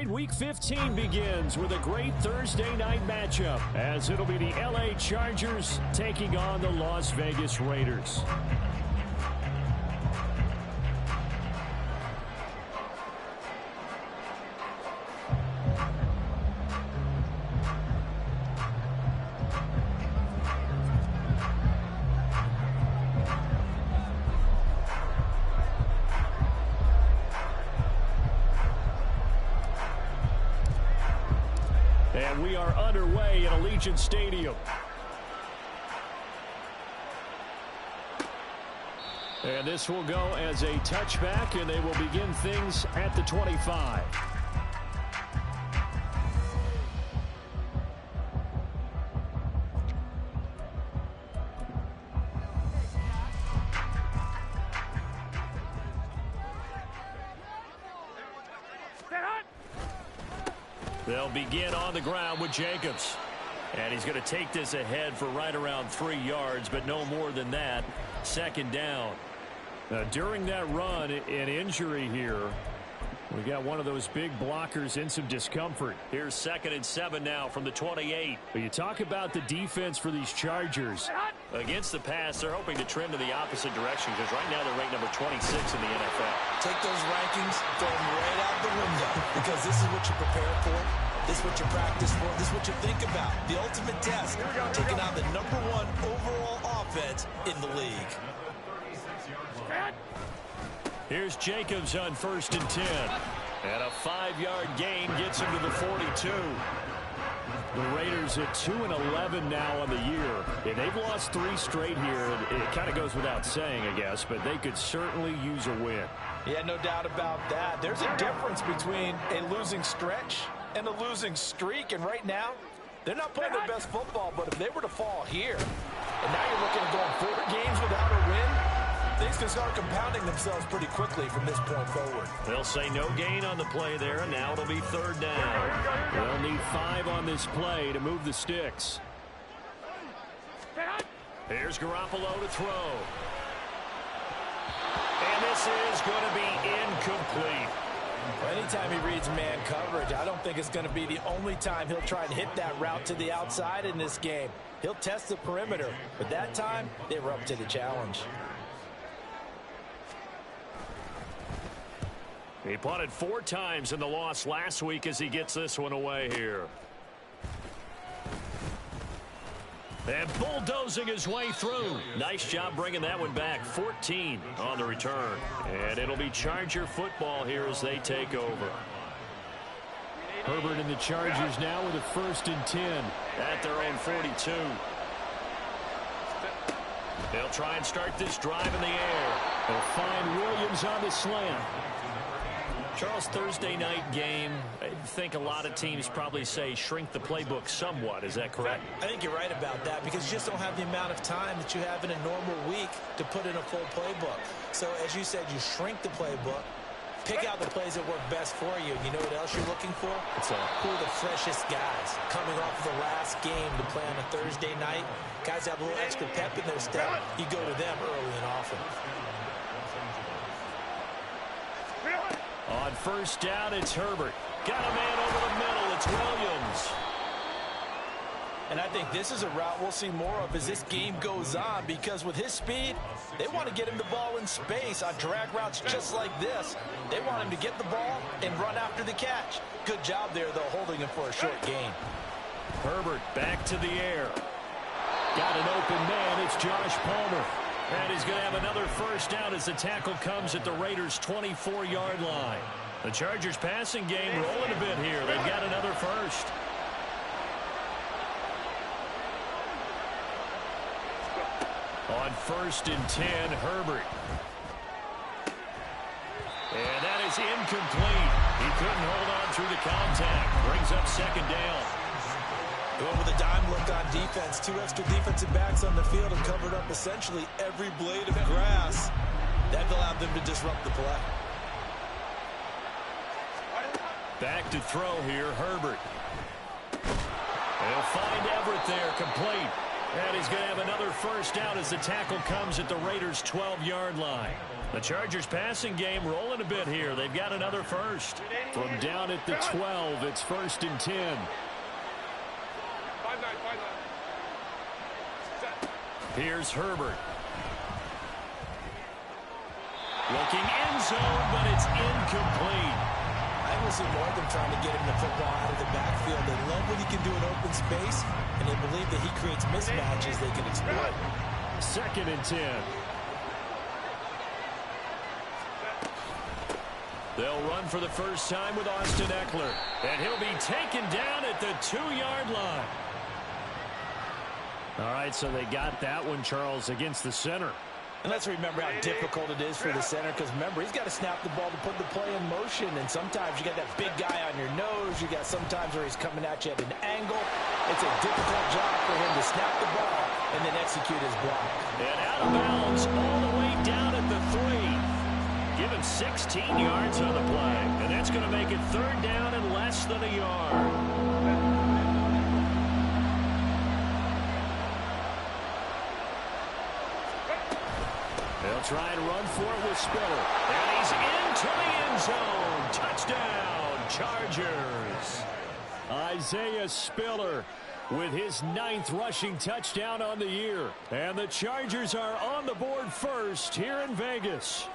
right, Week 15 begins with a great Thursday night matchup as it'll be the LA Chargers taking on the Las Vegas Raiders. And we are underway at Allegiant Stadium. And this will go as a touchback, and they will begin things at the 25. They'll begin on the ground with Jacobs. And he's going to take this ahead for right around 3 yards, but no more than that. Second down. During that run, an injury here. We got one of those big blockers in some discomfort. Here's 2nd and 7 now from the 28. But you talk about the defense for these Chargers. Against the pass, they're hoping to trend to the opposite direction because right now they're ranked number 26 in the NFL. Take those rankings, throw them right out the window because this is what you prepare for. This is what you practice for. This is what you think about. The ultimate test, taking out the #1 overall offense in the league. Here's Jacobs on 1st and 10. And a 5-yard gain gets him to the 42. The Raiders at 2-11 now on the year. And they've lost 3 straight here. It kind of goes without saying, I guess, but they could certainly use a win. Yeah, no doubt about that. There's a difference between a losing stretch and a losing streak. And right now, they're not playing their best football. But if they were to fall here, and now you're looking at going 4 games without a win, things can start compounding themselves pretty quickly from this point forward. They'll say no gain on the play there, and now it'll be 3rd down. They'll need 5 on this play to move the sticks. Here's Garoppolo to throw. And this is going to be incomplete. Well, anytime he reads man coverage, I don't think it's going to be the only time he'll try and hit that route to the outside in this game. He'll test the perimeter, but that time they were up to the challenge. He punted 4 times in the loss last week as he gets this one away here. And bulldozing his way through. Nice job bringing that one back. 14 on the return. And it'll be Charger football here as they take over. Herbert and the Chargers now with a 1st and 10 at their own 42. They'll try and start this drive in the air. They'll find Williams on the slant. Charles, Thursday night game, I think a lot of teams probably say shrink the playbook somewhat. Is that correct? I think you're right about that because you just don't have the amount of time that you have in a normal week to put in a full playbook. So, as you said, you shrink the playbook, pick out the plays that work best for you. You know what else you're looking for? Who are the freshest guys coming off the last game to play on a Thursday night? Guys have a little extra pep in their step. You go to them early and often. On 1st down, it's Herbert. Got a man over the middle. It's Williams. And I think this is a route we'll see more of as this game goes on because with his speed, they want to get him the ball in space on drag routes just like this. They want him to get the ball and run after the catch. Good job there, though, holding him for a short gain. Herbert back to the air. Got an open man. It's Josh Palmer. And he's going to have another 1st down as the tackle comes at the Raiders' 24-yard line. The Chargers passing game rolling a bit here. They've got another 1st. On 1st and 10, Herbert. And that is incomplete. He couldn't hold on through the contact. Brings up 2nd down. Going with a dime look on defense. 2 extra defensive backs on the field and covered up essentially every blade of grass. That allowed them to disrupt the play. Back to throw here, Herbert. They'll find Everett there, complete. And he's going to have another first down as the tackle comes at the Raiders' 12-yard line. The Chargers passing game rolling a bit here. They've got another first. From down at the 12, it's 1st and 10. Here's Herbert. Looking end zone, but it's incomplete. I will see more of them trying to get him the football out of the backfield. They love what he can do in open space, and they believe that he creates mismatches they can exploit. 2nd and 10. They'll run for the first time with Austin Eckler, and he'll be taken down at the 2-yard line. All right, so they got that one, Charles, against the center. And let's remember how difficult it is for the center, because remember, he's got to snap the ball to put the play in motion, and sometimes you got that big guy on your nose. You got sometimes where he's coming at you at an angle. It's a difficult job for him to snap the ball and then execute his block. And out of bounds all the way down at the 3. Give him 16 yards on the play, and that's going to make it 3rd down and less than a yard. They'll try and run for it with Spiller. And he's into the end zone. Touchdown, Chargers. Isaiah Spiller with his 9th rushing touchdown on the year. And the Chargers are on the board first here in Vegas.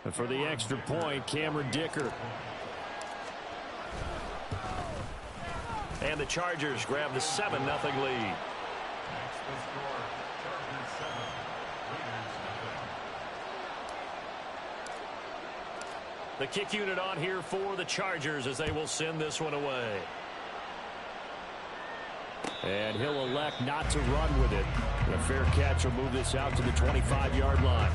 And for the extra point, Cameron Dicker. And the Chargers grab the 7-0 lead. The kick unit on here for the Chargers as they will send this one away. And he'll elect not to run with it. And a fair catch will move this out to the 25-yard line.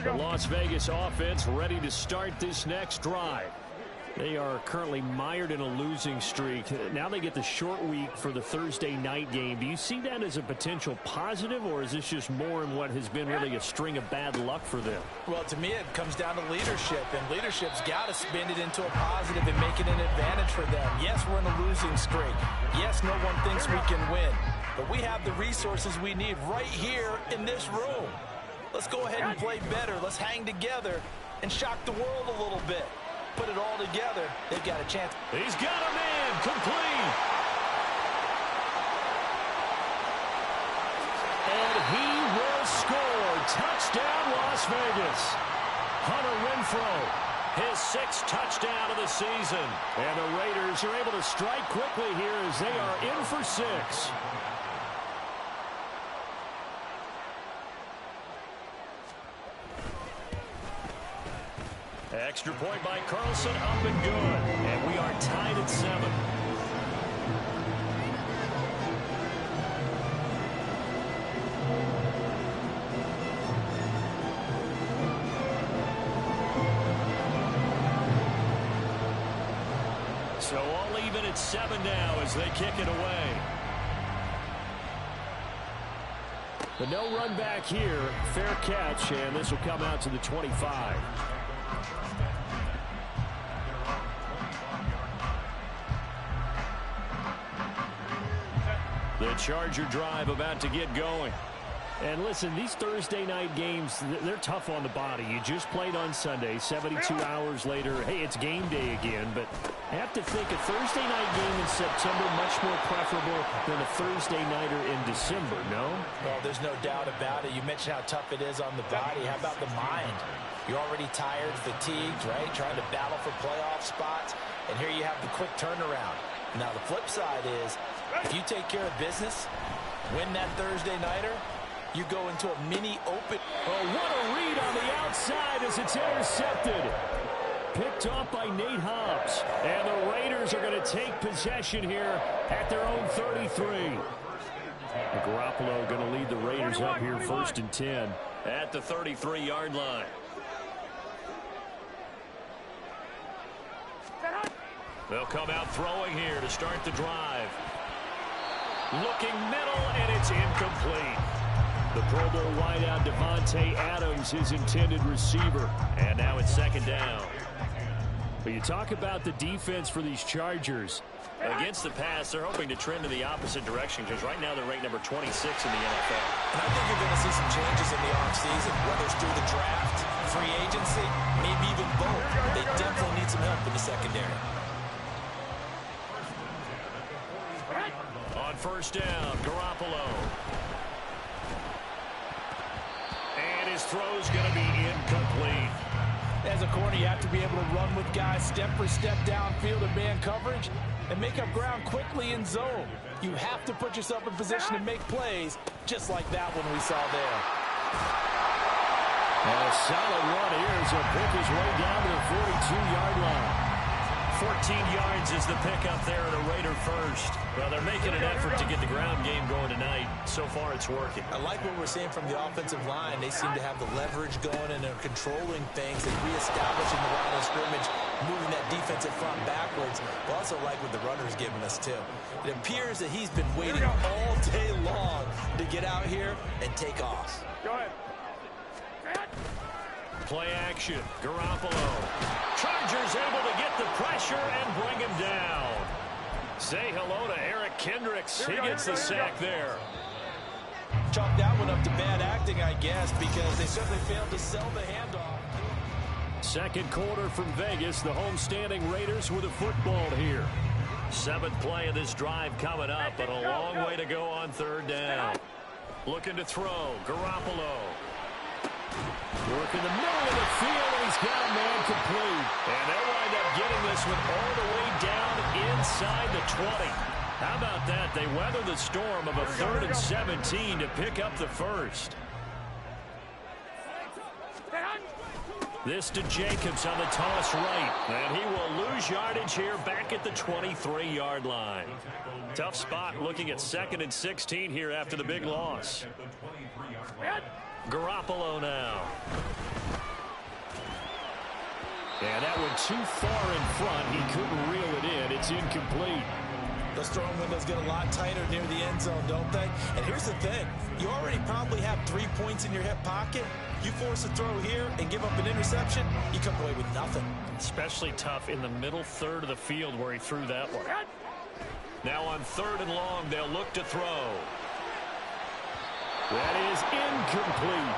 The Las Vegas offense ready to start this next drive. They are currently mired in a losing streak. Now they get the short week for the Thursday night game. Do you see that as a potential positive, or is this just more in what has been really a string of bad luck for them? Well, to me, it comes down to leadership, and leadership's got to spin it into a positive and make it an advantage for them. Yes, we're in a losing streak. Yes, no one thinks we can win, but we have the resources we need right here in this room. Let's go ahead and play better. Let's hang together and shock the world a little bit. Put it all together. They've got a chance. He's got a man. Complete. And he will score. Touchdown, Las Vegas. Hunter Renfrow, his 6th touchdown of the season. And the Raiders are able to strike quickly here as they are in for 6. Extra point by Carlson, up and good. And we are tied at 7. So all even at 7 now as they kick it away. The no run back here. Fair catch, and this will come out to the 25. The Charger drive about to get going. And listen, these Thursday night games, they're tough on the body. You just played on Sunday, 72 hours later. Hey, it's game day again, but I have to think a Thursday night game in September much more preferable than a Thursday nighter in December, no? Well, there's no doubt about it. You mentioned how tough it is on the body. How about the mind? You're already tired, fatigued, right? Trying to battle for playoff spots. And here you have the quick turnaround. Now, the flip side is, if you take care of business, win that Thursday nighter, you go into a mini open. Oh, what a read on the outside as it's intercepted. picked off by Nate Hobbs. And the Raiders are going to take possession here at their own 33. Garoppolo going to lead the Raiders up here 1st and 10 at the 33-yard line. They'll come out throwing here to start the drive. Looking middle, and it's incomplete. The Pro Bowl wideout Devontae Adams, his intended receiver. And now it's 2nd down. But you talk about the defense for these Chargers. Against the pass, they're hoping to trend in the opposite direction because right now they're ranked number 26 in the NFL. And I think you're going to see some changes in the offseason, whether it's through the draft, free agency, maybe even both. They definitely need some help in the secondary. On 1st down, Garoppolo. And his throw's going to be incomplete. As a corner, you have to be able to run with guys step for step downfield in man coverage and make up ground quickly in zone. You have to put yourself in position to make plays, just like that one we saw there. And a solid run here as he'll pick his way down to the 42-yard line. 14 yards is the pickup there at a Raider first. Well, they're making an effort to get the ground game going tonight. So far, it's working. I like what we're seeing from the offensive line. They seem to have the leverage going, and they're controlling things and reestablishing the line of scrimmage, moving that defensive front backwards. I also like what the runner's giving us, too. It appears that he's been waiting all day long to get out here and take off. Go ahead. Play action. Garoppolo. Chargers able to get the pressure and bring him down. Say hello to Eric Kendricks. He gets the sack there. Chalk that one up to bad acting, I guess, because they certainly failed to sell the handoff. 2nd quarter from Vegas. The homestanding Raiders with a football here. 7th play of this drive coming up, but a long way to go on 3rd down. Looking to throw. Garoppolo. Work in the middle of the field, and he's got a man complete. And they'll wind up getting this one all the way down inside the 20. How about that? They weather the storm of a 3rd and 17 to pick up the first. This to Jacobs on the toss right. And he will lose yardage here back at the 23-yard line. Tough spot looking at 2nd and 16 here after the big loss. Garoppolo now. And that one too far in front. He couldn't reel it in. It's incomplete. Those throwing windows get a lot tighter near the end zone, don't they? And here's the thing. You already probably have 3 points in your hip pocket. You force a throw here and give up an interception, you come away with nothing. Especially tough in the middle 3rd of the field where he threw that one. Now on 3rd and long, they'll look to throw. That is incomplete.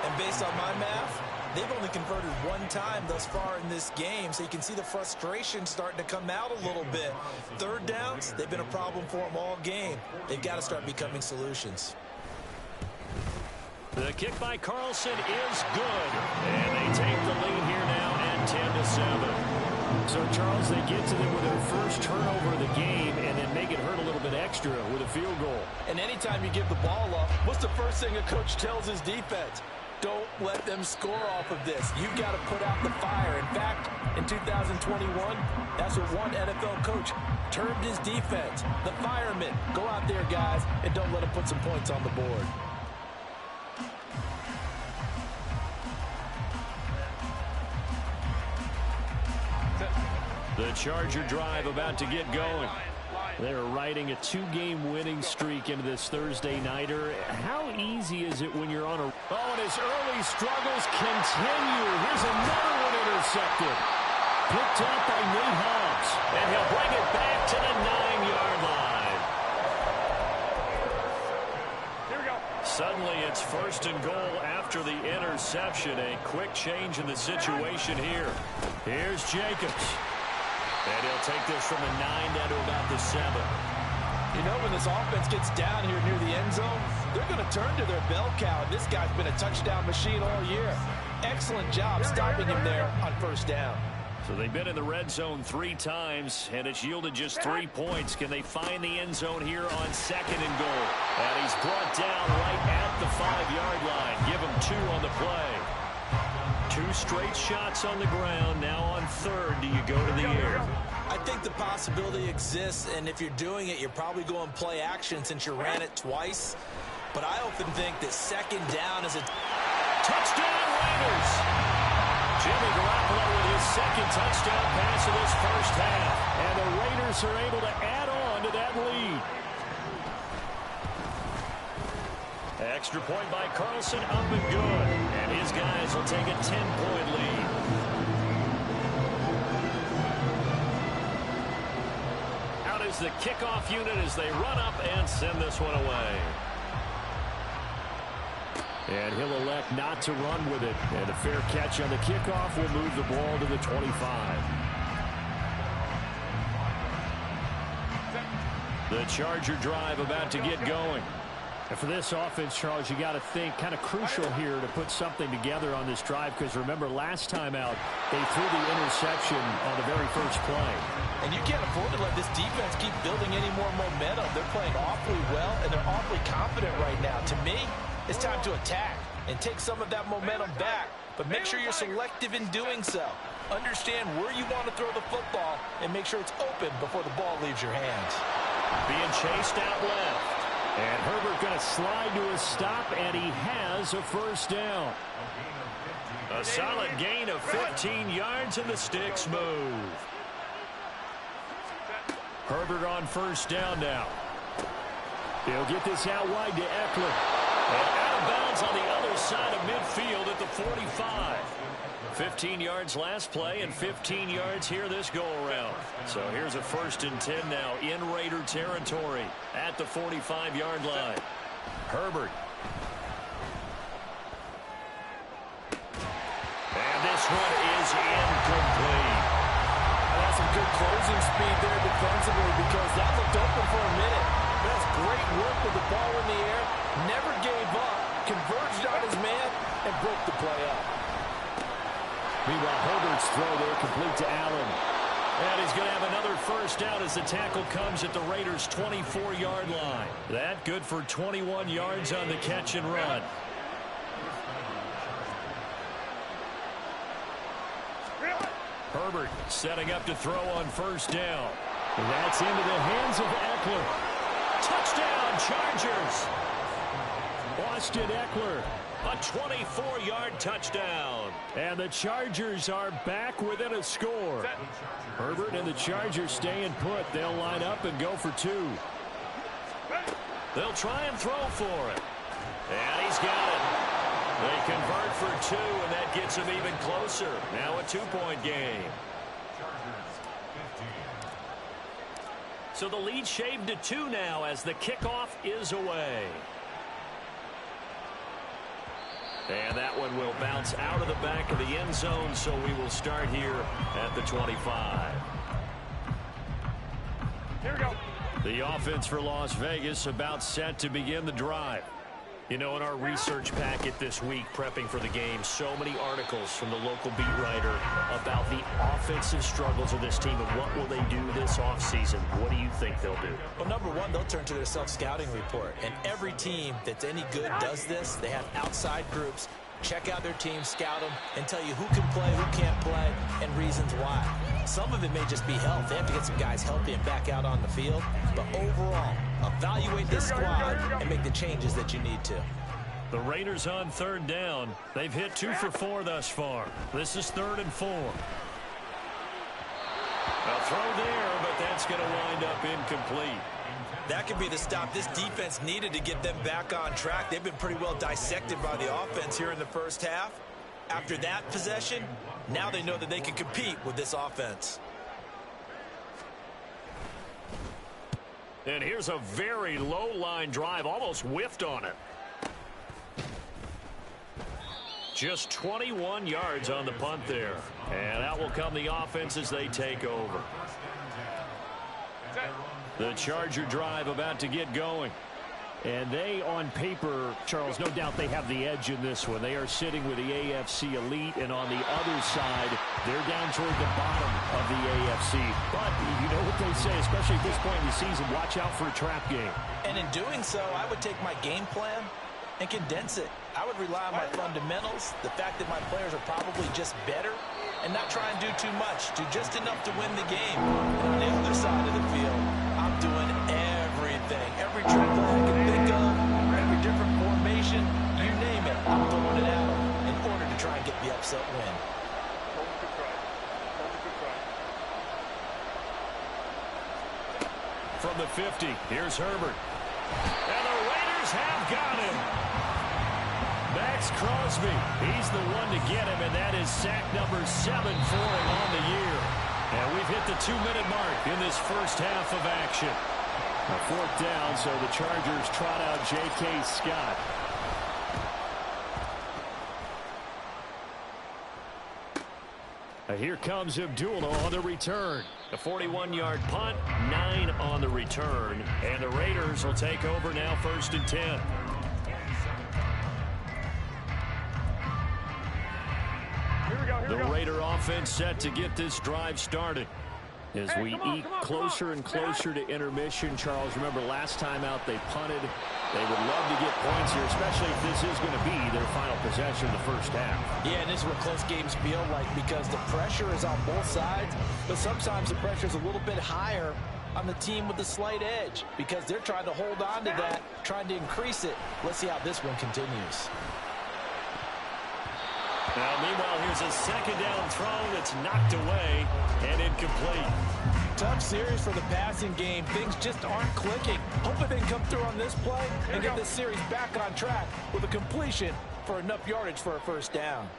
And based on my math, they've only converted 1 time thus far in this game, so you can see the frustration starting to come out a little bit. 3rd downs, they've been a problem for them all game. They've got to start becoming solutions. The kick by Carlson is good. And they take the lead here now at 10-7. So, Charles, they get to them with their first turnover of the game and then make it hurt a little bit extra with a field goal. And anytime you give the ball up, what's the first thing a coach tells his defense? Don't let them score off of this. You've got to put out the fire. In fact, in 2021, that's what one NFL coach termed his defense. The firemen. Go out there, guys, and don't let them put some points on the board. The Charger drive about to get going. They're riding a 2-game winning streak into this Thursday nighter. How easy is it when you're on a... Oh, and his early struggles continue. Here's another one intercepted. Picked up by Nate Hobbs. And he'll bring it back to the 9-yard line. Here we go. Suddenly it's 1st and goal after the interception. A quick change in the situation here. Here's Jacobs. And he'll take this from the 9 down to about the 7. You know, when this offense gets down here near the end zone, they're going to turn to their bell cow. This guy's been a touchdown machine all year. Excellent job stopping him there on 1st down. So they've been in the red zone 3 times, and it's yielded just 3 points. Can they find the end zone here on 2nd and goal? And he's brought down right at the 5-yard line. Give him 2 on the play. 2 2 straight shots on the ground. Now on third, do you go to the air? I think the possibility exists, and if you're doing it, you're probably going play action since you ran it twice. But I often think that second down is a touchdown Raiders. Jimmy Garoppolo with his second touchdown pass of this first half. And the Raiders are able to add on to that lead. Extra point by Carlson, up and good. And his guys will take a 10-point lead. Out is the kickoff unit as they run up and send this one away. And he'll elect not to run with it. And a fair catch on the kickoff will move the ball to the 25. The Charger drive about to get going. And for this offense, Charles, you got to think kind of crucial here to put something together on this drive, because remember last time out they threw the interception on the very first play. And you can't afford to let this defense keep building any more momentum. They're playing awfully well, and they're awfully confident right now. To me, it's time to attack and take some of that momentum back, but make sure you're selective in doing so. Understand where you want to throw the football and make sure it's open before the ball leaves your hands. Being chased out left. And Herbert going to slide to a stop, and he has a first down. A solid gain of 15 yards, and the sticks move. Herbert on first down now. He'll get this out wide to Eckler. And out of bounds on the other side of midfield at the 45. 15 yards last play and 15 yards here this go-around. So here's a 1st and 10 now in Raider territory at the 45-yard line. Herbert. And this one is incomplete. That's some good closing speed there defensively, because that looked open for a minute. That's great work with the ball in the air. Never gave up, converged on his man, and broke the play up. Meanwhile, Herbert's throw there complete to Allen. And he's going to have another first down as the tackle comes at the Raiders' 24-yard line. That good for 21 yards on the catch and run. Herbert setting up to throw on first down. That's into the hands of Eckler. Touchdown, Chargers! Austin Eckler. A 24-yard touchdown. And the Chargers are back within a score. Herbert and the Chargers staying put. They'll line up and go for 2. They'll try and throw for it. And he's got it. They convert for 2, and that gets them even closer. Now a 2-point game. So the lead shaved to 2 now as the kickoff is away. And that one will bounce out of the back of the end zone, so we will start here at the 25. Here we go. The offense for Las Vegas about set to begin the drive. You know, in our research packet this week, prepping for the game, so many articles from the local beat writer about the offensive struggles of this team and what will they do this offseason. What do you think they'll do? Well, number one, they'll turn to their self-scouting report. And every team that's any good does this. They have outside groups. Check out their team, scout them, and tell you who can play, who can't play, and reasons why. Some of it may just be health. They have to get some guys healthy and back out on the field. But overall, evaluate this squad and make the changes that you need to. The Raiders on third down. They've hit 2 for 4 thus far. This is 3rd and 4. A throw there, but that's going to wind up incomplete. That could be the stop this defense needed to get them back on track. They've been pretty well dissected by the offense here in the first half. After that possession, now they know that they can compete with this offense. And here's a very low line drive, almost whiffed on it. Just 21 yards on the punt there. And out will come the offense as they take over. The Charger drive about to get going. And they, on paper, Charles, no doubt they have the edge in this one. They are sitting with the AFC elite, and on the other side, they're down toward the bottom of the AFC. But you know what they say, especially at this point in the season, watch out for a trap game. And in doing so, I would take my game plan and condense it. I would rely on my fundamentals, the fact that my players are probably just better, and not try and do too much, do just enough to win the game. And on the other side of the field, I'm doing everything. Every trick play I can think of, every different formation, you name it, I'm throwing it at them in order to try and get the upset win. From the 50, here's Herbert. And the Raiders have got him. Max Crosby, he's the one to get him, and that is sack number 7 for him on the year. And we've hit the 2-minute mark in this first half of action. A 4th down, so the Chargers trot out J.K. Scott. Here comes Abdullah on the return. A 41-yard punt, 9 on the return. And the Raiders will take over now, 1st and 10. The Raider offense set to get this drive started. As we eke closer and closer to intermission, Charles, remember last time out they punted. They would love to get points here, especially if this is going to be their final possession of the first half. Yeah, and this is what close games feel like because the pressure is on both sides, but sometimes the pressure is a little bit higher on the team with the slight edge because they're trying to hold on to that, trying to increase it. Let's see how this one continues. Now, meanwhile, here's a 2nd down throw that's knocked away and incomplete. Tough series for the passing game. Things just aren't clicking. Hoping they can come through on this play and get this series back on track with a completion for enough yardage for a 1st down.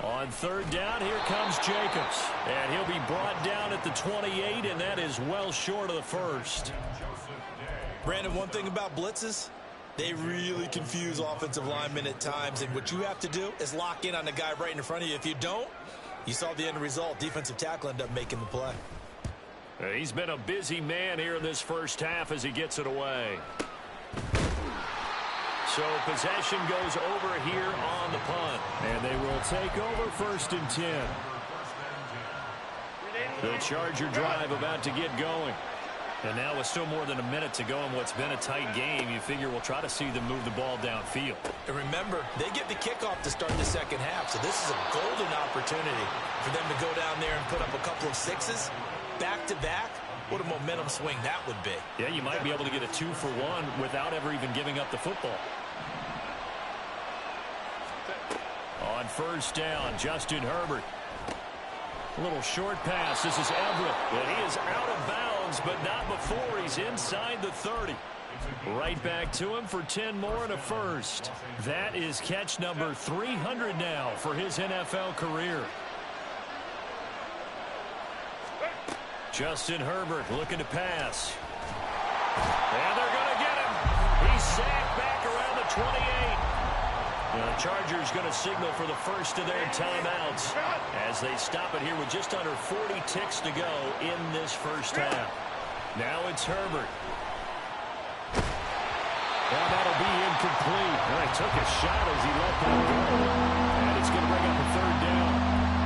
On 3rd down, here comes Jacobs. And he'll be brought down at the 28, and that is well short of the 1st. Brandon, one thing about blitzes, they really confuse offensive linemen at times, and what you have to do is lock in on the guy right in front of you. If you don't, you saw the end result. Defensive tackle ended up making the play. He's been a busy man here in this first half as he gets it away. So possession goes over here on the punt. And they will take over 1st and 10. The Charger drive about to get going. And now with still more than a minute to go in what's been a tight game, you figure we'll try to see them move the ball downfield. And remember, they get the kickoff to start the 2nd half, so this is a golden opportunity for them to go down there and put up a couple of 6s back-to-back. What a momentum swing that would be. Yeah, you might be able to get a 2-for-1 without ever even giving up the football. On 1st down, Justin Herbert. A little short pass. This is Everett. And he is out of bounds, but not before he's inside the 30. Right back to him for 10 more and a 1st. That is catch number 300 now for his NFL career. Justin Herbert looking to pass. And they're going to get him. He's sacked back around the 28. The Chargers going to signal for the first of their timeouts as they stop it here with just under 40 ticks to go in this first half. Now it's Herbert. Well, that'll be incomplete. Well, he took a shot as he let that go. And it's going to bring up a 3rd down.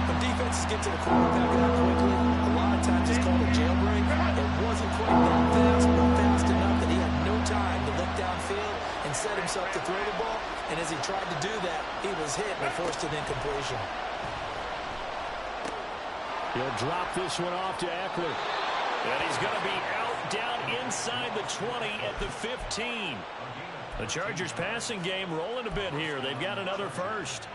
When defenses get to the quarterback that quickly, a lot of times it's called a jailbreak. It wasn't quite that fast, but fast enough that he had no time to look downfield and set himself to throw the ball. And as he tried to do that, he was hit and forced an incompletion. He'll drop this one off to Eckler. And he's going to be out down inside the 20 at the 15. The Chargers passing game rolling a bit here. They've got another 1st.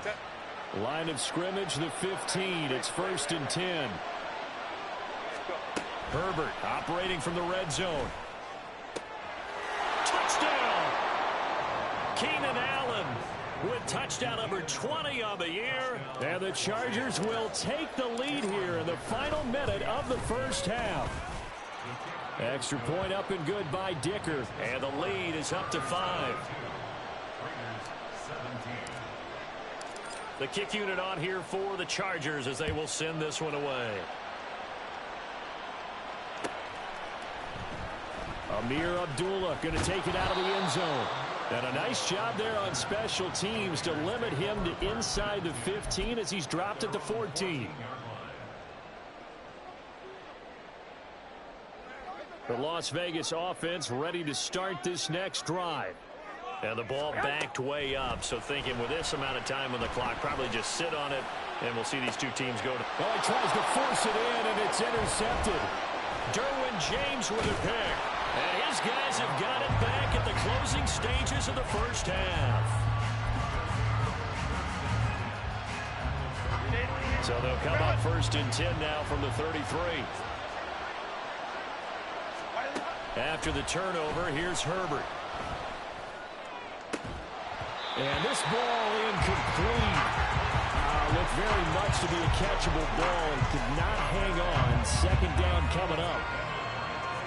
Line of scrimmage, the 15. It's 1st and 10. Herbert operating from the red zone. Touchdown! Keenan Allen with touchdown number 20 on the year. And the Chargers will take the lead here in the final minute of the first half. Extra point up and good by Dicker. And the lead is up to 5. The kick unit on here for the Chargers as they will send this one away. Amir Abdullah going to take it out of the end zone. And a nice job there on special teams to limit him to inside the 15 as he's dropped at the 14. The Las Vegas offense ready to start this next drive. And the ball backed way up, so thinking with this amount of time on the clock, probably just sit on it, and we'll see these two teams go to... Oh, he tries to force it in, and it's intercepted. Derwin James with a pick. And his guys have got it back at the closing stages of the first half. So they'll come up 1st and 10 now from the 33. After the turnover, here's Herbert. And this ball incomplete. Looked very much to be a catchable ball and could not hang on. 2nd down coming up.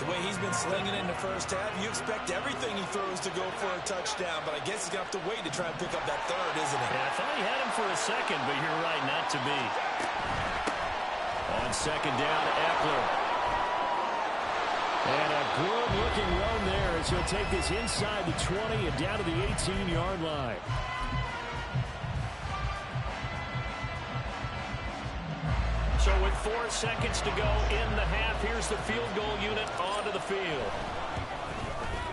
The way he's been slinging in the first half, you expect everything he throws to go for a touchdown, but I guess he's going to have to wait to try and pick up that 3rd, isn't he? Yeah, I thought he had him for a second, but you're right, not to be. On 2nd down, Eckler. And a good-looking run there as he'll take this inside the 20 and down to the 18-yard line. So with 4 seconds to go in the half, here's the field goal unit onto the field.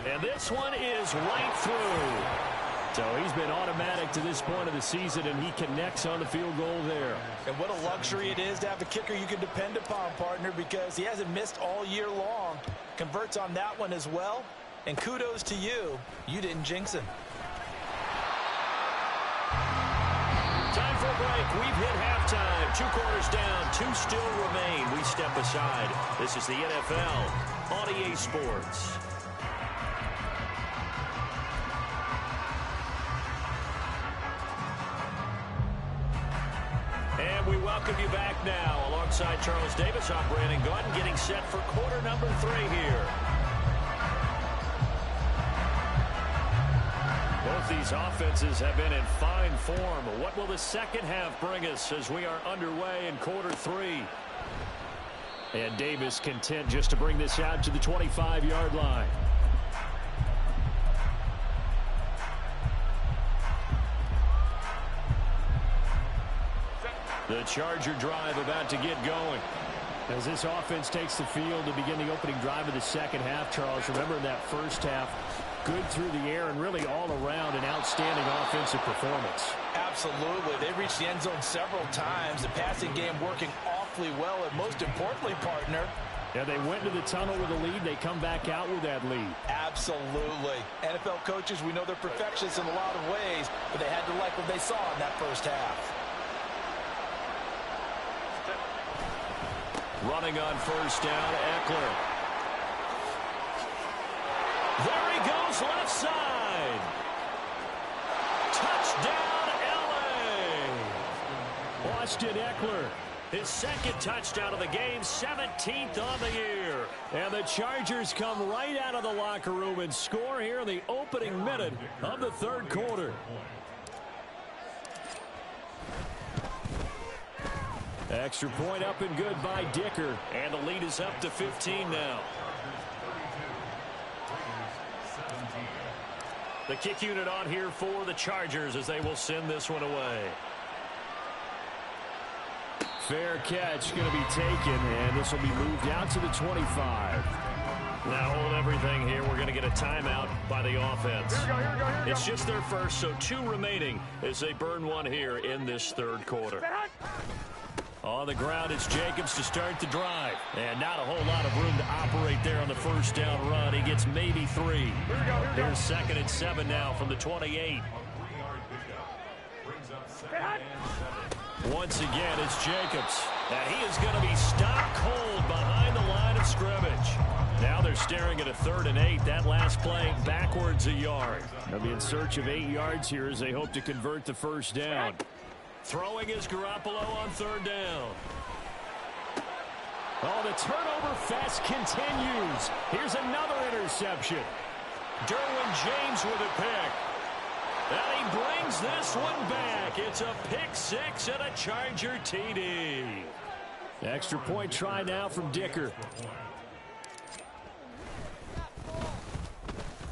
And this one is right through. So he's been automatic to this point of the season, and he connects on the field goal there. And what a luxury it is to have a kicker you can depend upon, partner, because he hasn't missed all year long. Converts on that one as well. And kudos to you. You didn't jinx him. Time for a break. We've hit halftime. 2 quarters down. 2 still remain. We step aside. This is the NFL on EA Sports. And we welcome you back now. Alongside Charles Davis, I'm Brandon Gaudin, getting set for quarter number 3 here. Both these offenses have been in fine form. What will the second half bring us as we are underway in quarter 3? And Davis content just to bring this out to the 25-yard line. The Charger drive about to get going. As this offense takes the field to begin the opening drive of the second half, Charles, remember in that first half, good through the air and really all around an outstanding offensive performance. Absolutely. They reached the end zone several times. The passing game working awfully well, and most importantly, partner, yeah, they went to the tunnel with a lead. They come back out with that lead. Absolutely. NFL coaches, we know they're perfectionists in a lot of ways, but they had to like what they saw in that first half. Running on 1st down, Eckler. There he goes, left side. Touchdown, L.A. Austin Eckler. His 2nd touchdown of the game, 17th on the year. And the Chargers come right out of the locker room and score here in the opening minute of the 3rd quarter. Extra point up and good by Dicker. And the lead is up to 15 now. The kick unit on here for the Chargers as they will send this one away. Fair catch going to be taken, and this will be moved out to the 25. Now hold everything here. We're going to get a timeout by the offense. Here we go. It's just their first, so 2 remaining as they burn one here in this 3rd quarter. On the ground, it's Jacobs to start the drive. And not a whole lot of room to operate there on the 1st down run. He gets maybe 3. Here's 2nd and 7 now from the 28. Once again, it's Jacobs. And he is going to be stopped cold behind the line of scrimmage. Now they're staring at a 3rd and 8. That last play backwards a yard. They'll be in search of 8 yards here as they hope to convert the 1st down. Throwing is Garoppolo on 3rd down. Oh, the turnover fest continues. Here's another interception. Derwin James with a pick. And he brings this one back. It's a pick 6 and a Charger TD. Extra point try now from Dicker.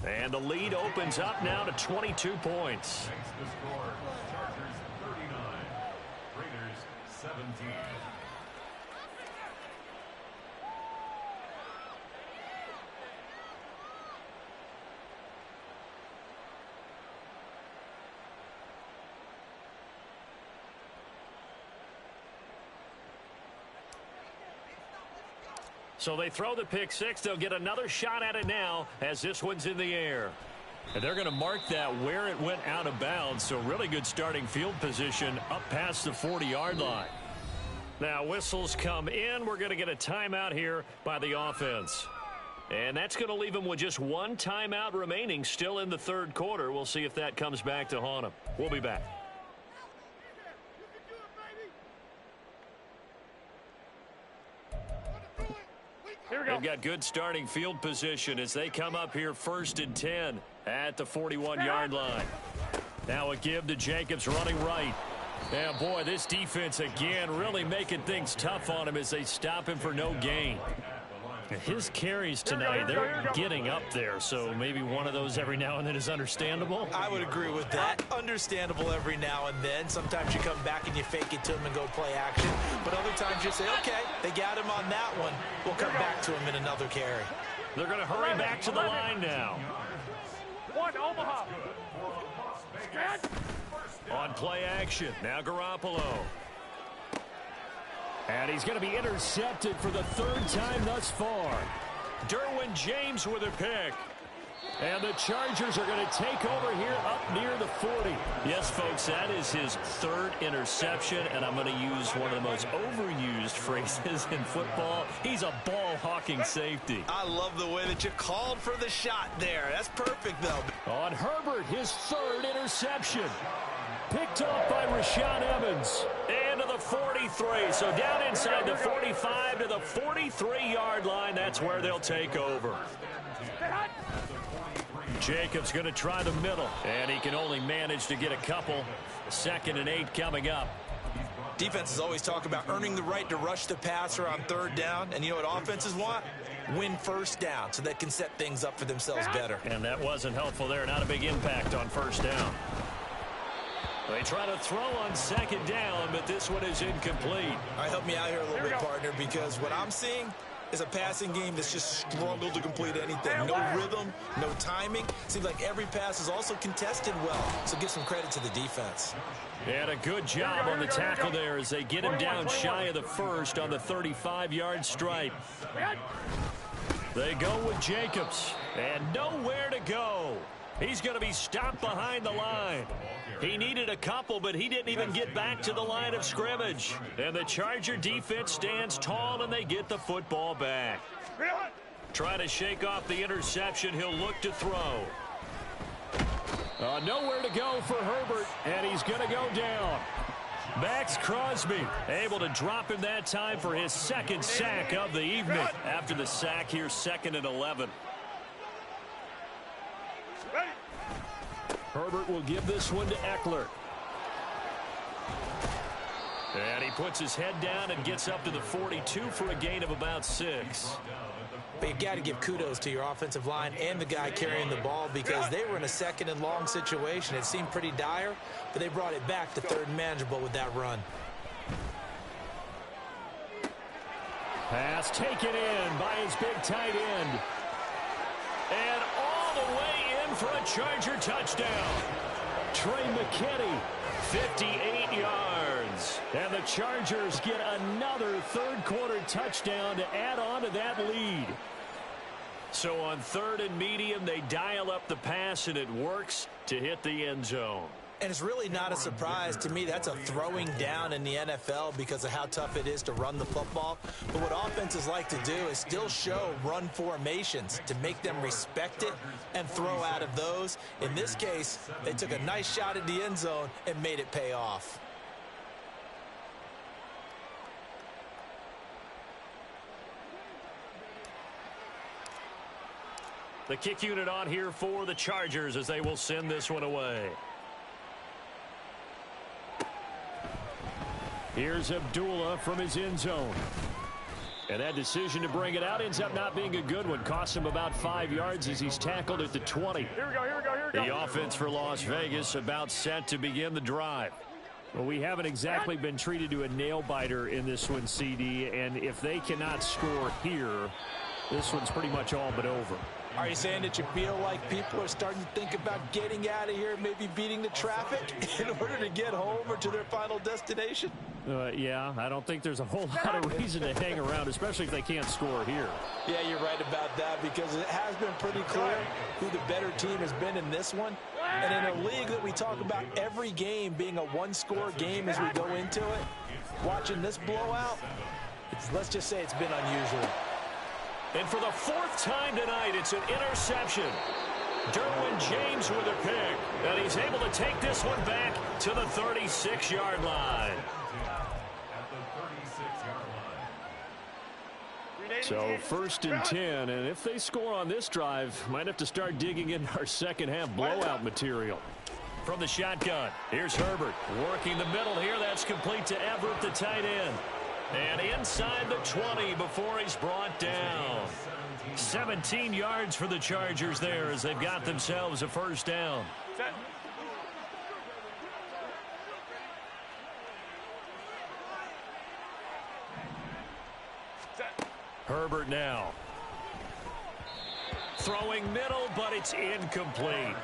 And the lead opens up now to 22 points. Chargers 39, Raiders 17. So they throw the pick six. They'll get another shot at it now as this one's in the air. And they're going to mark that where it went out of bounds. So really good starting field position up past the 40-yard line. Now whistles come in. We're going to get a timeout here by the offense. And that's going to leave them with just one timeout remaining still in the third quarter. We'll see if that comes back to haunt them. We'll be back. They've got good starting field position as they come up here 1st and 10 at the 41-yard line. Now a give to Jacobs running right. And boy, this defense again really making things tough on him as they stop him for no gain. His carries tonight, they're getting up there, so maybe one of those every now and then is understandable. I would agree with that. Understandable every now and then. Sometimes you come back and you fake it to him and go play action. But other times you say, okay, they got him on that one. We'll come back to him in another carry. They're going to hurry back to the line now. One Omaha. On play action, now Garoppolo. And he's going to be intercepted for the third time thus far. Derwin James with a pick. And the Chargers are going to take over here up near the 40. Yes, folks, that is his third interception, and I'm going to use one of the most overused phrases in football. He's a ball-hawking safety. I love the way that you called for the shot there. That's perfect, though. On Herbert, his third interception. Picked off by Rashaan Evans. Into the 43. So down inside the 45 to the 43-yard line. That's where they'll take over. Jacobs going to try the middle. And he can only manage to get a couple. 2nd and 8 coming up. Defenses always talk about earning the right to rush the passer on 3rd down. And you know what offenses want? Win 1st down so they can set things up for themselves better. And that wasn't helpful there. Not a big impact on 1st down. They try to throw on 2nd down, but this one is incomplete. All right, help me out here a little bit, partner, because what I'm seeing is a passing game that's just struggled to complete anything. No rhythm, no timing. Seems like every pass is also contested well, so give some credit to the defense. And a good job on the tackle there as they get him down shy of the 1st on the 35-yard stripe. They go with Jacobs, and nowhere to go. He's going to be stopped behind the line. He needed a couple, but he didn't even get back to the line of scrimmage. And the Charger defense stands tall, and they get the football back. Try to shake off the interception. He'll look to throw. Nowhere to go for Herbert, and he's going to go down. Max Crosby able to drop him that time for his 2nd sack of the evening. After the sack here, 2nd and 11. Herbert will give this one to Eckler. And he puts his head down and gets up to the 42 for a gain of about 6. But you got to give kudos to your offensive line and the guy carrying the ball because they were in a 2nd and long situation. It seemed pretty dire, but they brought it back to 3rd and manageable with that run. Pass taken in by his big tight end. And all the way in for a Charger touchdown. Trey McKinney, 58 yards. And the Chargers get another third-quarter touchdown to add on to that lead. So on 3rd and medium, they dial up the pass, and it works to hit the end zone. And it's really not a surprise to me. That's a throwing down in the NFL because of how tough it is to run the football. But what offenses like to do is still show run formations to make them respect it and throw out of those. In this case, they took a nice shot at the end zone and made it pay off. The kick unit on here for the Chargers as they will send this one away. Here's Abdullah from his end zone. And that decision to bring it out ends up not being a good one. Costs him about 5 yards as he's tackled at the 20. Here we go. The offense for Las Vegas about set to begin the drive. Well, we haven't exactly been treated to a nail-biter in this one, CD. And if they cannot score here, this one's pretty much all but over. Are you saying that you feel like people are starting to think about getting out of here, maybe beating the traffic in order to get home or to their final destination? Yeah, I don't think there's a whole lot of reason to hang around, especially if they can't score here. Yeah, you're right about that because it has been pretty clear who the better team has been in this one. And in a league that we talk about every game being a one-score game as we go into it, watching this blowout, let's just say it's been unusual. And for the fourth time tonight, it's an interception. Derwin James with a pick, and he's able to take this one back to the 36-yard line. So 1st and 10, and if they score on this drive, might have to start digging in our second-half blowout material. From the shotgun, here's Herbert working the middle here. That's complete to Everett, the tight end. And inside the 20 before he's brought down. 17 yards for the Chargers there as they've got themselves a first down. Herbert now. Throwing middle, but it's incomplete.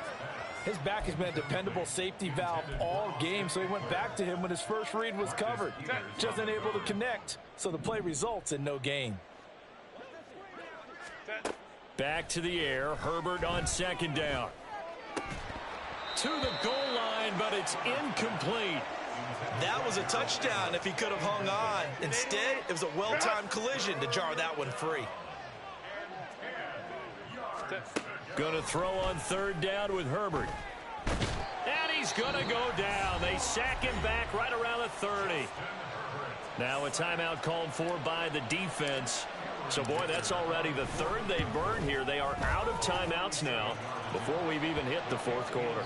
His back has been a dependable safety valve all game, so he went back to him when his first read was covered. Just unable to connect, so the play results in no gain. Back to the air. Herbert on second down. To the goal line, but it's incomplete. That was a touchdown if he could have hung on. Instead, it was a well-timed collision to jar that one free. Going to throw on third down with Herbert. And he's going to go down. They sack him back right around the 30. Now a timeout called for by the defense. So, boy, that's already the third they've burned here. They are out of timeouts now before we've even hit the fourth quarter.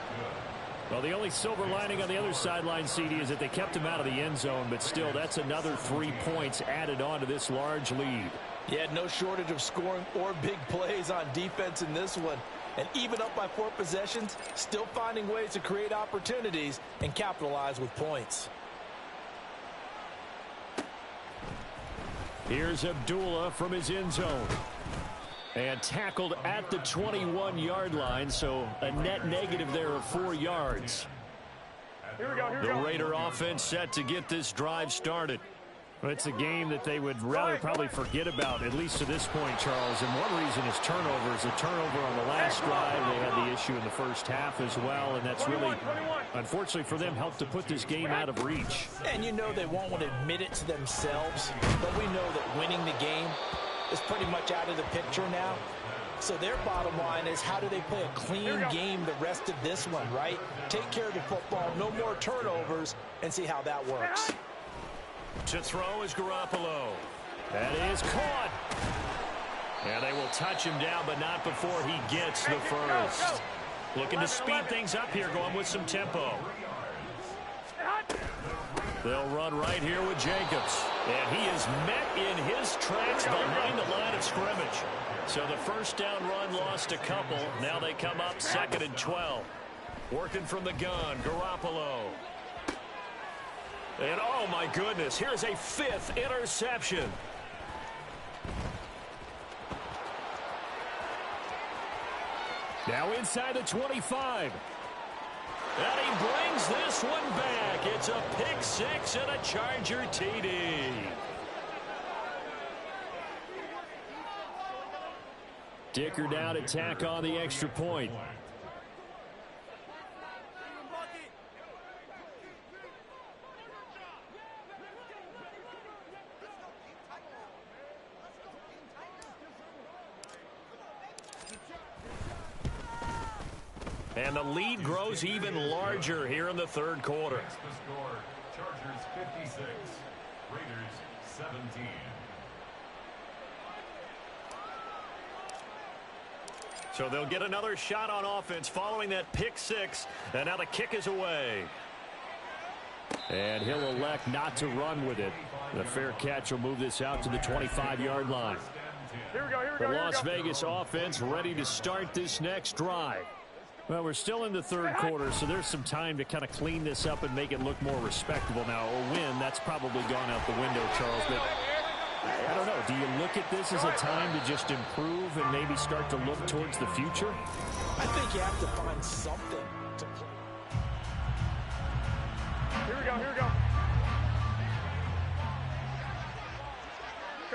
Well, the only silver lining on the other sideline, CD, is that they kept him out of the end zone, but still, that's another 3 points added on to this large lead. Yeah, no shortage of scoring or big plays on defense in this one. And even up by 4 possessions, still finding ways to create opportunities and capitalize with points. Here's Abdullah from his end zone. And tackled at the 21-yard line, so a net negative there of 4 yards. Here we go. The Raider offense set to get this drive started. Well, it's a game that they would rather probably forget about, at least to this point, Charles. And one reason is turnovers. A turnover on the last drive. They had the issue in the first half as well, and that's really, unfortunately for them, helped to put this game out of reach. And you know they won't want to admit it to themselves, but we know that winning the game is pretty much out of the picture now. So their bottom line is, how do they play a clean game the rest of this one, right? Take care of the football, no more turnovers, and see how that works. To throw is Garoppolo. That is caught. And they will touch him down, but not before he gets the first. Looking to speed things up here, going with some tempo. They'll run right here with Jacobs. And he is met in his tracks behind the line of scrimmage. So the first down run lost a couple. Now they come up 2nd and 12. Working from the gun, Garoppolo. And, oh, my goodness, here's a 5th interception. Now inside the 25. And he brings this one back. It's a pick 6 and a Charger TD. Dicker down to tack on the extra point. And the lead grows even larger here in the third quarter. The score, Chargers 56, Raiders 17. So they'll get another shot on offense following that pick 6. And now the kick is away. And he'll elect not to run with it. The fair catch will move this out to the 25-yard line. Here we go. The Las Vegas offense ready to start this next drive. Well, we're still in the third quarter, so there's some time to kind of clean this up and make it look more respectable. Now, a win, that's probably gone out the window, Charles. But I don't know. Do you look at this as a time to just improve and maybe start to look towards the future? I think you have to find something to play. Here we go.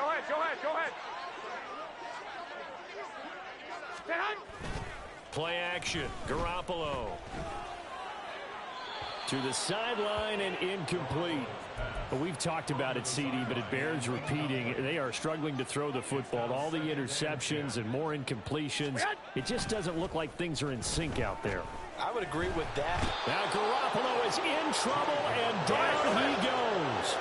Go ahead. Play action. Garoppolo. To the sideline and incomplete. Well, we've talked about it, CD, but it bears repeating. They are struggling to throw the football. All the interceptions and more incompletions. It just doesn't look like things are in sync out there. I would agree with that. Now Garoppolo is in trouble, and down he goes.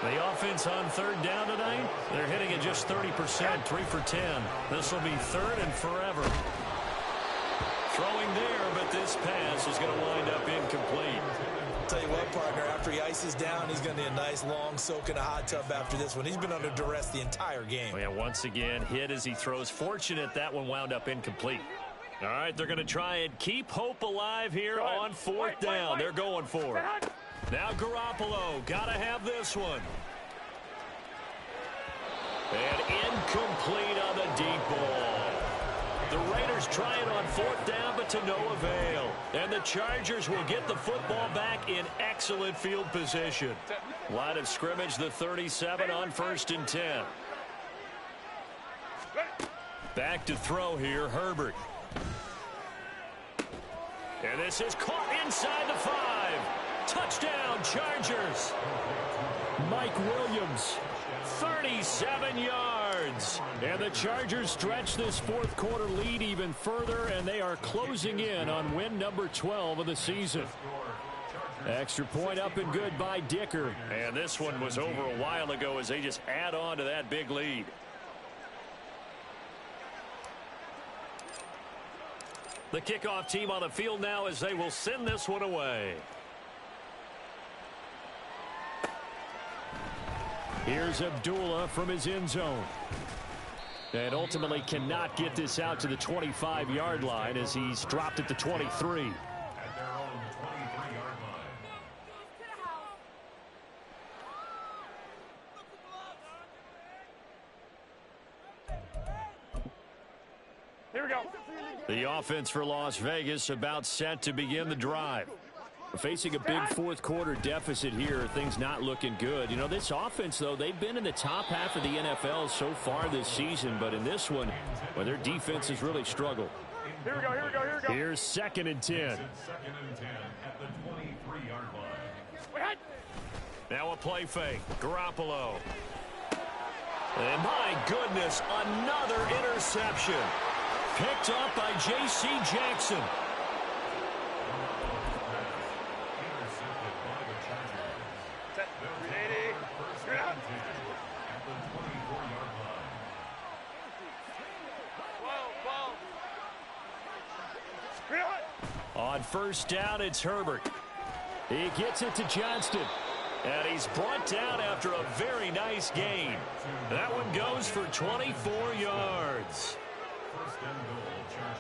The offense on third down tonight, they're hitting at just 30%, 3 for 10. This will be third and forever. Throwing there, but this pass is going to wind up incomplete. Tell you what, partner, after he ices down, he's going to need a nice long soak in a hot tub after this one. He's been under duress the entire game. Yeah, once again, hit as he throws. Fortunate that one wound up incomplete. All right, they're going to try and keep hope alive here on fourth down. They're going for it. Now Garoppolo, got to have this one. And incomplete on the deep ball. The Raiders try it on fourth down, but to no avail. And the Chargers will get the football back in excellent field position. Line of scrimmage, the 37 on 1st and 10. Back to throw here, Herbert. And this is caught inside the 5. Touchdown, Chargers. Mike Williams. 37 yards. And the Chargers stretch this fourth quarter lead even further, and they are closing in on win number 12 of the season. Extra point up and good by Dicker. And this one was over a while ago as they just add on to that big lead. The kickoff team on the field now as they will send this one away. Here's Abdullah from his end zone. And ultimately cannot get this out to the 25-yard line as he's dropped at the 23. At their own 23-yard line. Here we go. The offense for Las Vegas about set to begin the drive. Facing a big fourth quarter deficit here, things not looking good. You know, this offense, though, they've been in the top half of the NFL so far this season, but in this one, well, their defense has really struggled. Here we go. Here's 2nd and 10. Second and 10 at the 23-yard line. Now a play fake. Garoppolo. And my goodness, another interception. Picked up by J.C. Jackson. On first down, it's Herbert. He gets it to Johnston. And he's brought down after a very nice gain. That one goes for 24 yards. First and goal, Chargers.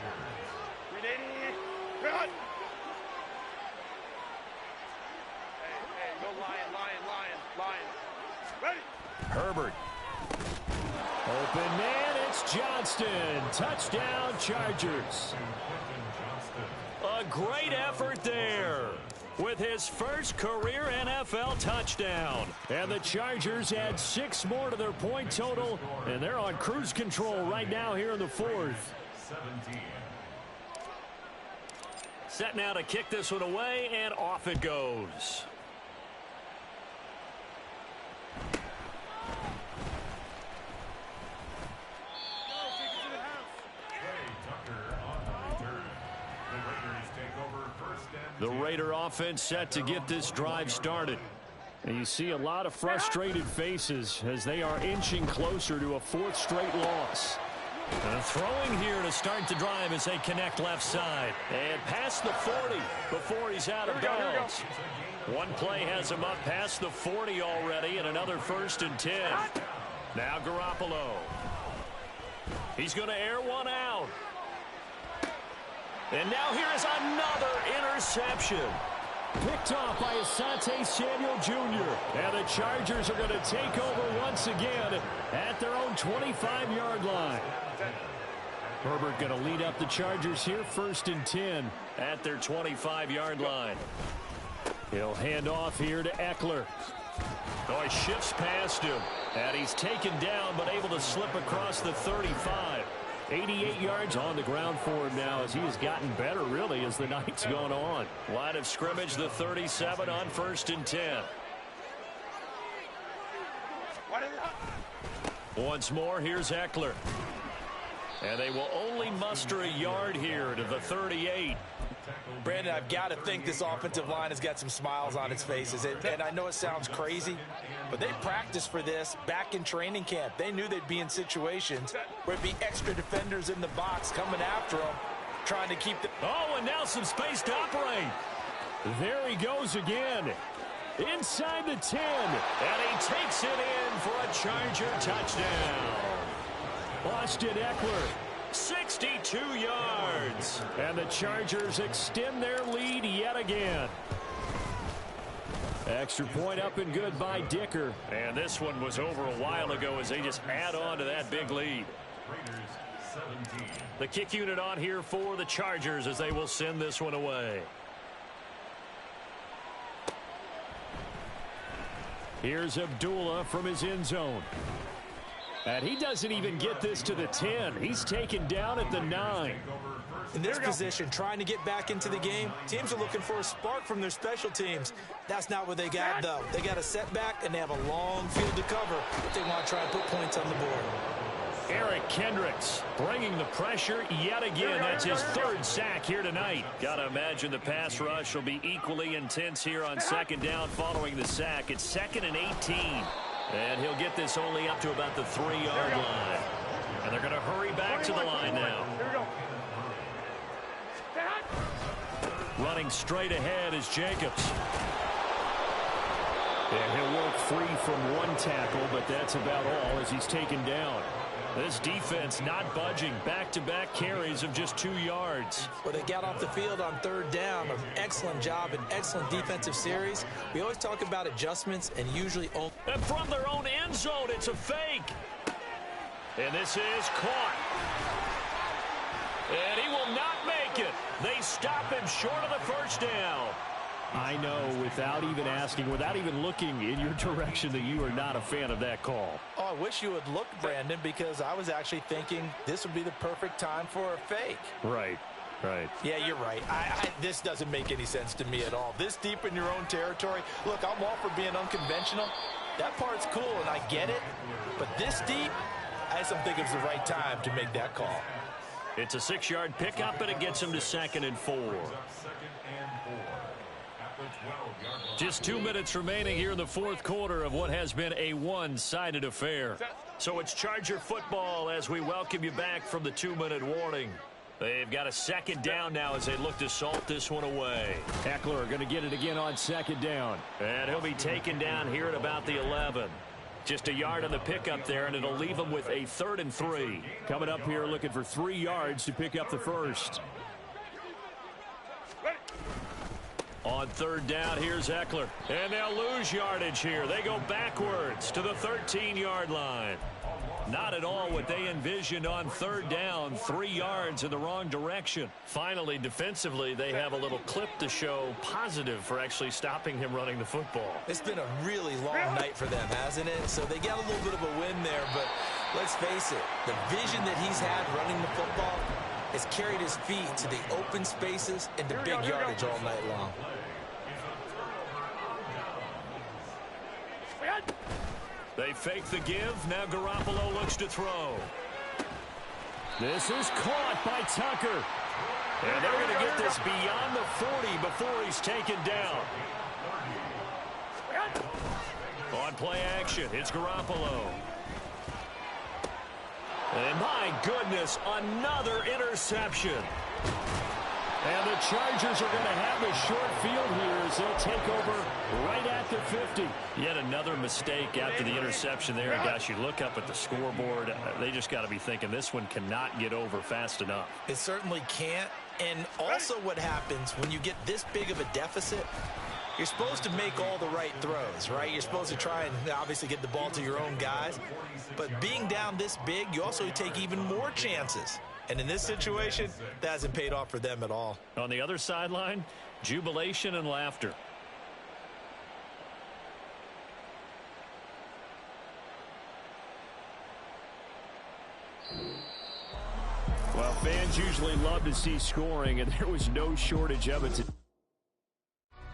Hey, go lion. Ready? Herbert. Open man, it's Johnston. Touchdown, Chargers. A great effort there with his first career NFL touchdown. And the Chargers add 6 more to their point total, and they're on cruise control right now here in the fourth. 17. Set now to kick this one away, and off it goes. The Raider offense set to get this drive started. And you see a lot of frustrated faces as they are inching closer to a 4th straight loss. Throwing here to start the drive as they connect left side. And past the 40 before he's out of bounds. One play has him up past the 40 already, and another 1st and 10. Now Garoppolo. He's going to air one out. And now here is another interception. Picked off by Asante Samuel Jr. And the Chargers are going to take over once again at their own 25-yard line. Herbert going to lead up the Chargers here, 1st and 10 at their 25-yard line. He'll hand off here to Eckler. Oh, he shifts past him. And he's taken down, but able to slip across the 35. 88 yards on the ground for him now as he has gotten better, really, as the night's gone on. Line of scrimmage, the 37 on 1st and 10. Once more, here's Eckler. And they will only muster a yard here to the 38. Brandon, I've got to think this offensive line has got some smiles on its faces. And I know it sounds crazy, but they practiced for this back in training camp. They knew they'd be in situations where it'd be extra defenders in the box coming after them, trying to keep the... Oh, and now some space to operate. There he goes again. Inside the 10. And he takes it in for a Charger touchdown. Austin Eckler. 62 yards. And the Chargers extend their lead yet again. Extra point up and good by Dicker. And this one was over a while ago as they just add on to that big lead. The kick unit on here for the Chargers as they will send this one away. Here's Abdullah from his end zone. And he doesn't even get this to the 10. He's taken down at the 9. In this position, trying to get back into the game, teams are looking for a spark from their special teams. That's not what they got, though. They got a setback, and they have a long field to cover if they want to try and put points on the board. Eric Kendricks bringing the pressure yet again. That's his 3rd sack here tonight. Got to imagine the pass rush will be equally intense here on 2nd down following the sack. It's 2nd and 18. And he'll get this only up to about the 3-yard line. And they're going to hurry back to the line now. Running straight ahead is Jacobs. And he'll work free from one tackle, but that's about all as he's taken down. This defense not budging. Back-to-back carries of just 2 yards. Well, they got off the field on 3rd down. An excellent job, an excellent defensive series. We always talk about adjustments and usually... And from their own end zone, it's a fake. And this is caught. And he will not make it. They stop him short of the 1st down. I know, without even asking, without even looking in your direction, that you are not a fan of that call. Oh, I wish you would look, Brandon, because I was actually thinking this would be the perfect time for a fake. Right. Yeah, you're right. This doesn't make any sense to me at all. This deep in your own territory. Look, I'm all for being unconventional. That part's cool, and I get it. But this deep, I just don't think it was the right time to make that call. It's a 6-yard pickup, and it gets him to 2nd and 4. Just 2 minutes remaining here in the 4th quarter of what has been a one-sided affair. So it's Charger football as we welcome you back from the 2-minute warning. They've got a 2nd down now as they look to salt this one away. Eckler going to get it again on 2nd down. And he'll be taken down here at about the 11. Just a yard on the pickup there, and it'll leave him with a 3rd and 3. Coming up here looking for 3 yards to pick up the 1st. On 3rd down, here's Eckler. And they'll lose yardage here. They go backwards to the 13-yard line. Not at all what they envisioned on 3rd down. 3 yards in the wrong direction. Finally, defensively, they have a little clip to show positive for actually stopping him running the football. It's been a really long night for them, hasn't it? So they got a little bit of a win there, but let's face it, the vision that he's had running the football has carried his feet to the open spaces and the big yardage all night long. They fake the give. Now Garoppolo looks to throw. This is caught by Tucker. And they're going to get this beyond the 40 before he's taken down. On play action, it's Garoppolo. And my goodness, another interception. And the Chargers are going to have a short field here as they'll take over right at the 50. Yet another mistake after the interception there. And gosh, you look up at the scoreboard, they just got to be thinking this one cannot get over fast enough. It certainly can't. And also what happens when you get this big of a deficit, you're supposed to make all the right throws, right? You're supposed to try and obviously get the ball to your own guys. But being down this big, you also take even more chances. And in this situation, that hasn't paid off for them at all. On the other sideline, jubilation and laughter. Fans usually love to see scoring, and there was no shortage of it today.